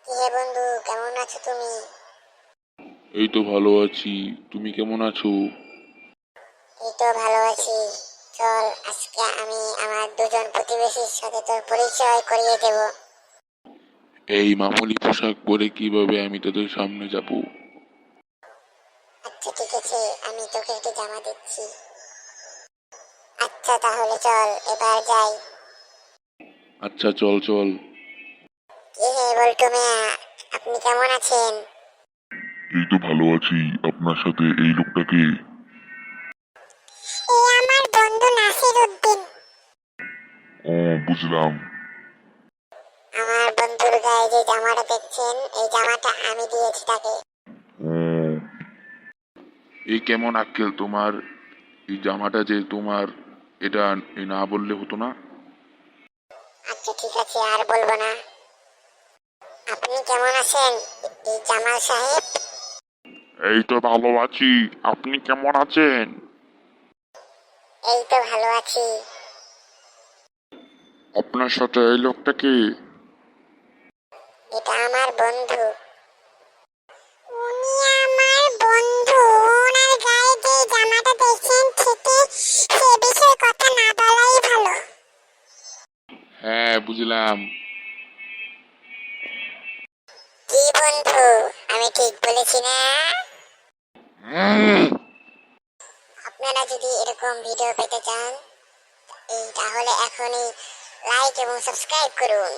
কি হে বন্ধু, কেমন আছো তুমি? এই তো ভালো আছি। তুমি কেমন আছো? এই তো ভালো আছি। চল আজকে আমি আমার দুজন প্রতিবেশীর সাথে তোর পরিচয় করিয়ে দেব। এই মামুলি পোশাক পরে কিভাবে আমি তাদের সামনে যাব? আচ্ছা ঠিক আছে, আমি তোকে একটি জামা দিচ্ছি। আচ্ছা তাহলে চল এবার যাই। আচ্ছা, চল চল। কি হে বল্টু মিয়া, আপনি কেমন আছেন? এই তো ভালো আছি। আপনার সাথে এই লোকটাকে? এ আমার বন্ধু নাসির উদ্দিন। ও, বুঝলাম। আমার বন্ধুর গায়ে যে জামাটা দেখছেন, এই জামাটা আমি দিয়েছি তাকে। ও, এই কেমন আক্কেল তোমার? এই জামাটা যে তোমার, এটা না বললে হতো না? আচ্ছা ঠিক আছে, আর বলবো না। আপনি কেমন আছেন এই জামাল সাহেব? এই তো ভালো আছি। আপনি কেমন আছেন? এই তো ভালো আছি। আপনার সাথে এই লোকটাকে? এটা আমার বন্ধু। উনি আমার বন্ধু। ওনার গায়ে যে জামাটা দেখছেন থেকে সে বিষয়ে কথা না বলাই ভালো। হ্যাঁ, বুঝলাম। কি বন্ধু, আমি ঠিক বলেছি না? উম, আপনারা যদি এরকম ভিডিও পেতে চান, তাহলে এখনই লাইক এবং সাবস্ক্রাইব করুন।